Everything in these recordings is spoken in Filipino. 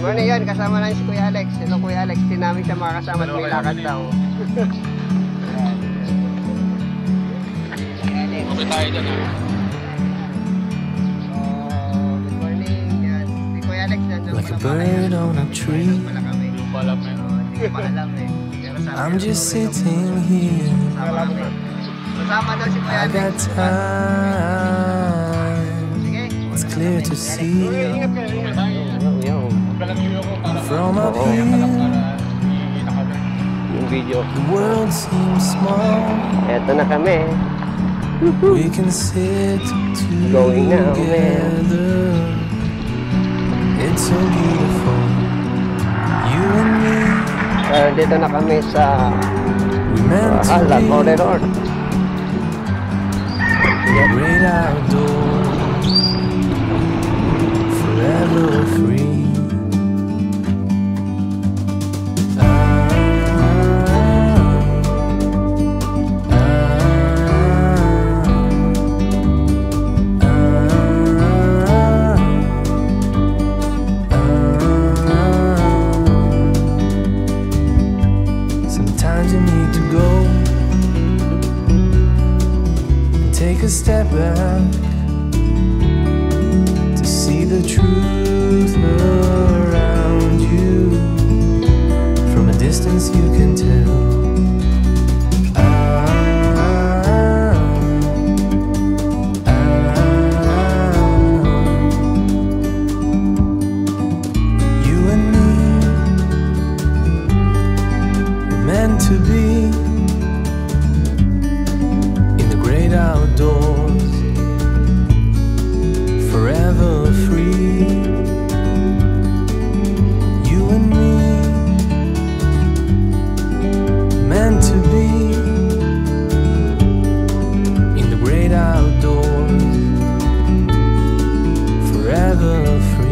Morning yan, kasama lang si Kuya Alex. Hello Kuya Alex, din namin siya makakasama at may lakad daw. Okay tayo dyan ha. Good morning. Yan. Si Kuya Alex yan. Like a bird on a tree. I'm just sitting here. Kasama daw si Kuya I Alex. got time. It's clear to see from up here. Yung video. The world seems small. Eto na kami. We can sit Going now, together. It's so beautiful. You and me. Dito na kami sa We meant to Hala, be Corridor. the great outdoors. Forever free. Sometimes you need to go and take a step back to see the truth around you. From a distance you can tell. You and me were meant to be in the great outdoors, forever free. You and me, meant to be in the great outdoors, forever free.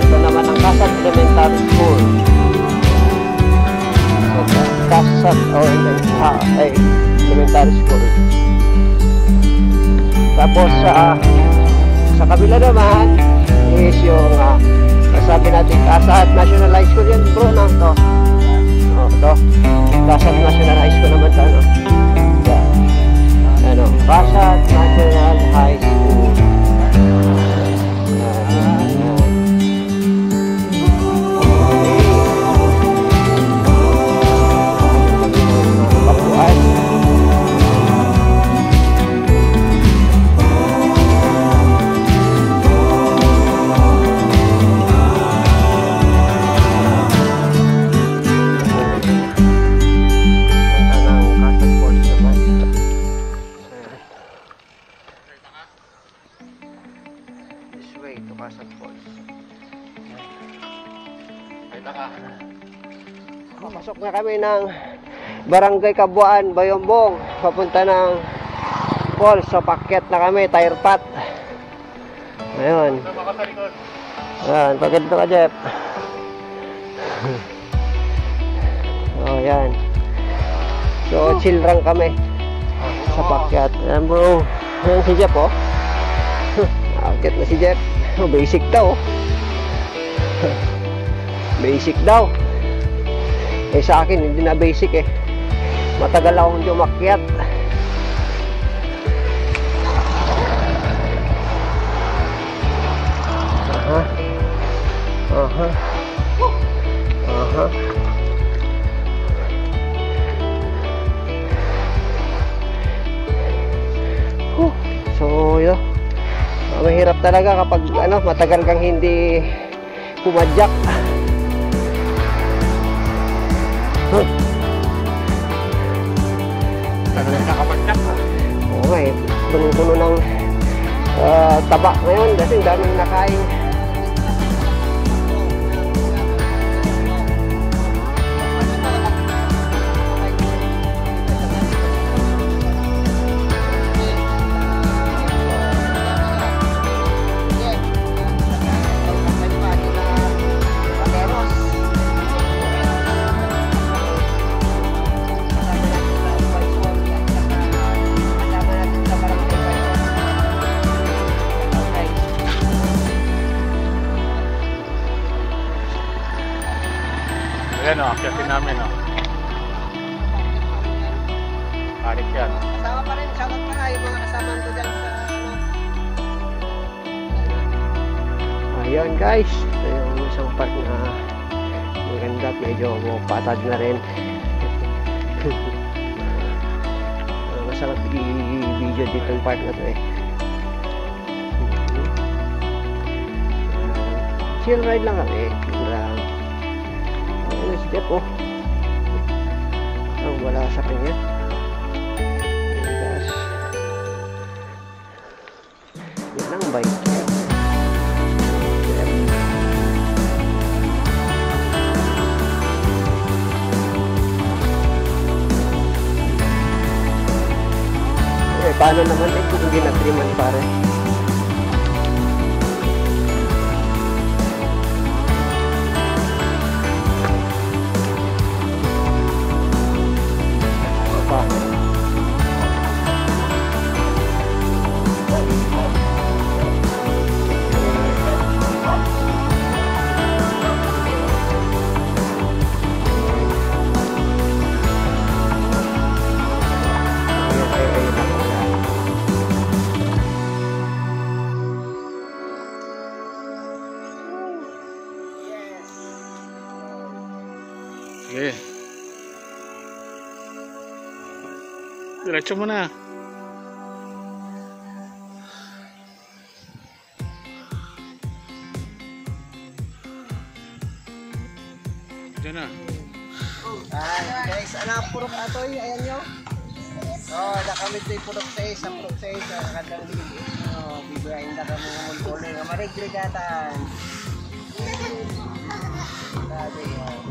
Ito naman ang Kasat Elementary School. Kasat Elementary School. Tapos sa kabila naman is yung sabi natin Kasat National High School yan bro na to. Ito. Kasat National High School naman sa ano. Yan. Ano, Kasat National High School. Papasok na kami ng Barangay Kabuuan, Bayombong. Papunta ng falls. So pakyat na kami, tire pot. Ayun. Ayan, pagkat dito ka Jeff. Oh, yan. So chill lang kami sa pakyat. Ayan bro. Ayan si Jeff oh. Pakyat na si Jeff. Basic daw. Basic daw. Eh sa akin hindi na basic eh. Matagal akong hindi umakyat. Aha. talaga kapag ano, matagal kang hindi pumadyak. Talagang nakapadyak. Oo nga eh, puno-puno ng taba ngayon kasi daming nakain. Ayan o, akyatin namin o. Tarik yan. Kasama pa rin, shoutout pa nga yung mga kasama ko dyan sa ano. Ayun guys, ito yung isang part na maganda, medyo patag na rin. Masarap i-video dito yung part na to eh. Chill ride lang kami. Ayun si Jeff oh. Ang wala sa kanya. Guys. Yan ang bike. Paano naman eh kung hindi na-triman pare? Sige. Diretso mo na. Diyan na. Guys, anak purok atoy, ayan nyo. Nakamit na yung purok 6, ang purok 6, ang kandang ligid. Bibiyahin na kami ng mulpolo, nga marigligatan. Sabi,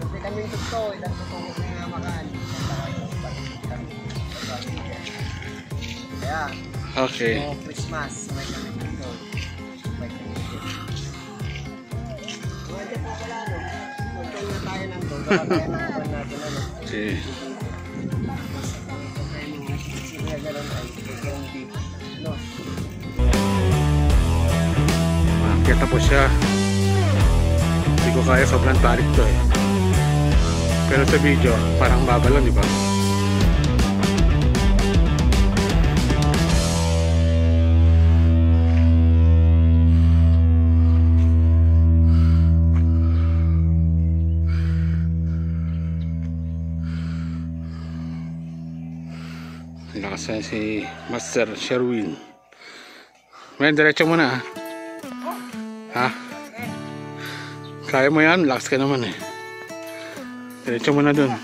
hindi kami gusto, ilang tutungos na nga makaan. Kaya, Okay. Christmas, may kami dito. May kami dito. Pwede po pala, no? Punta na tayo ng doon, gawa tayo ng kapan natin, ano? Okay. Makakita po siya. Hindi ko kaya, sobrang tarik to eh. Pero sa video, parang babalon, di ba? Lakas na si Master Sherwin. Men, diretso mo na ha? Kaya mo yan? Lakas ka naman eh. Diretso mo na dun.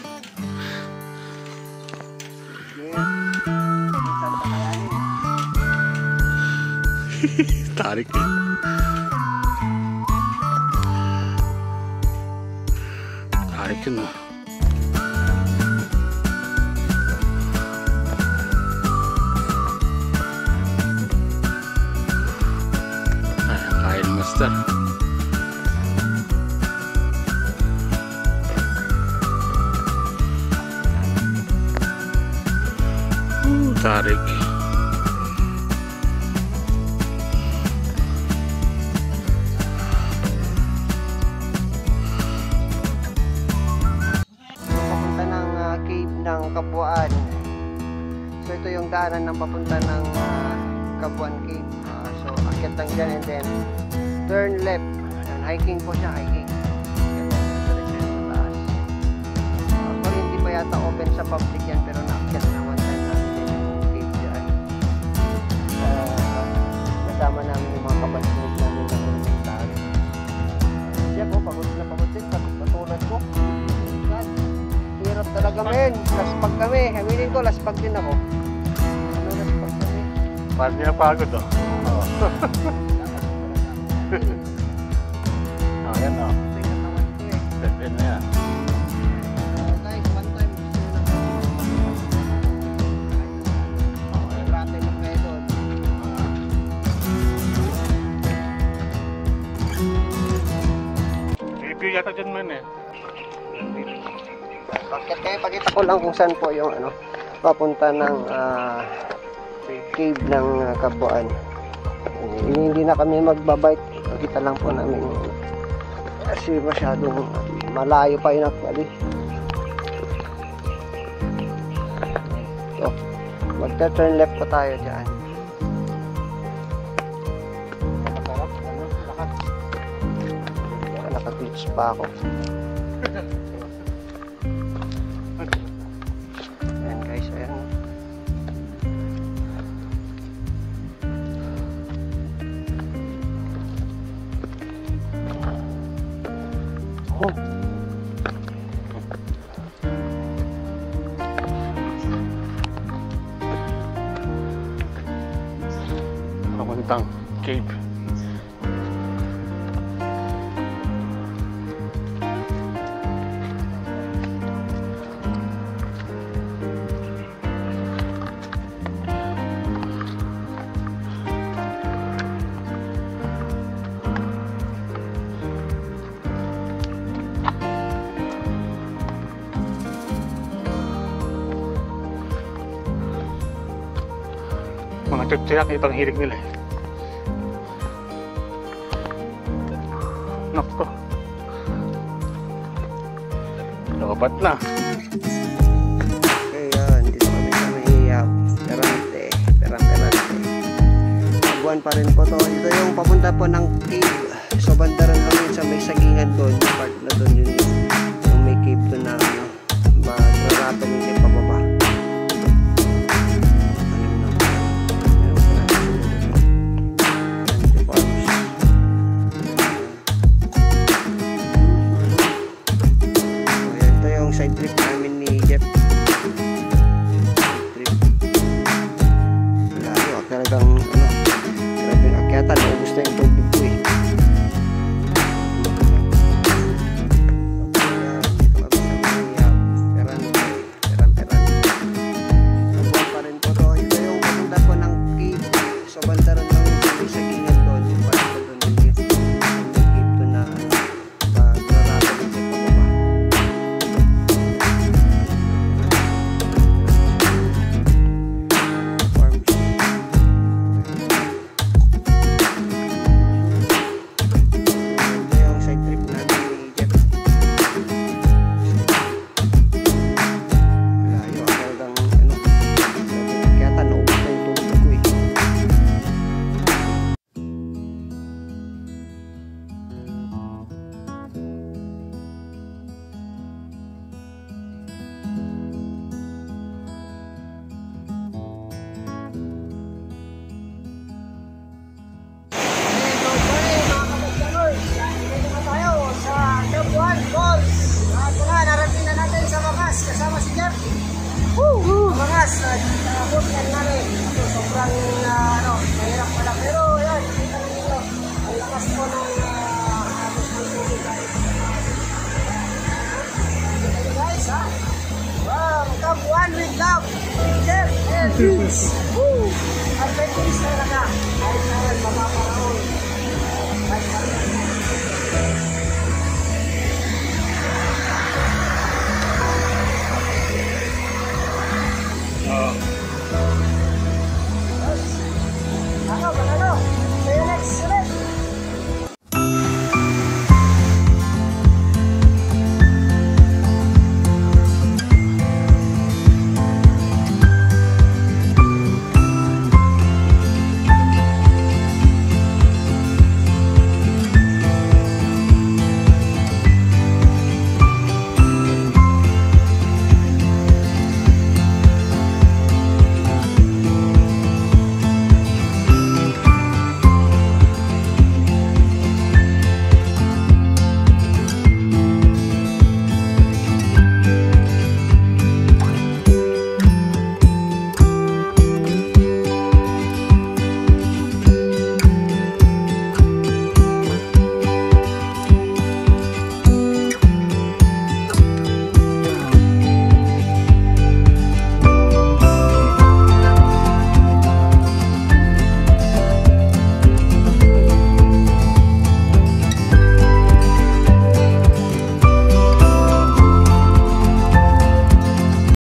Tarik eh. Tarik yun mo. Master. Tarik. Papunta ng cave ng Kabuuan. So ito yung daanan ng papunta ng Kabuuan Cave. So akyat lang dyan and then turn left. And hiking po siya, hiking. Actually, hindi pa yata open sa public yan, pero naakyat na one time namin yung cave dyan. Kasama namin yung mga kabansin talaga men. Laspag kami. Aminin ko, laspag din ako. Ano laspag kami? Parang di na pagod oh. Oo. Ayan oh. Tingnan naman ko eh. Pwede na yan. Guys, one time. Rate na kayo doon. Review yata dyan man eh. Bakit kayo, pakita ko lang kung saan po yung ano, papunta ng cave ng Kabuuan. Hindi na kami magbabike. Pakita lang po namin kasi masyadong malayo pa yun actually. So, magta-turn left pa tayo dyan. Naka-glitch pa ako. Ayan guys, ayan. Oh. Papuntang cave. Mga tugtiyak, ito ang hilig nila eh. Nakto. Lobat na. Ayan, dito kami sa may Perante. Buwan pa rin po to. Ito yung papunta po ng cave. So banda rin kami sa may sagingan doon. Yung part na doon yun. Yung may cave doon na ano. Mararato yung cave pababa. Side trip namin ni Jeff. Side trip. Layo, talagang ano, grabe ang akyatan, naubos na yung tubig ko eh. Dito kami sa may Perante. Nabuhan pa rin po to. Ito yung papunta po ng cave. So banda rin kami sa may sagingan doon. Yung part ko doon din yun. May cave doon na magrarato ng cave pababa. Kasama si Jeff. Mangas, abot yan namin. Sobrang mahirap pala. Pero yan, kita nyo ang lakas po ng abot ng tubig guys. Kita nyo guys ha. Wow, Kabuuan with love. Jeff and Vince. Adventures talaga. Kahit saan, mapaparaon. Kahit saan.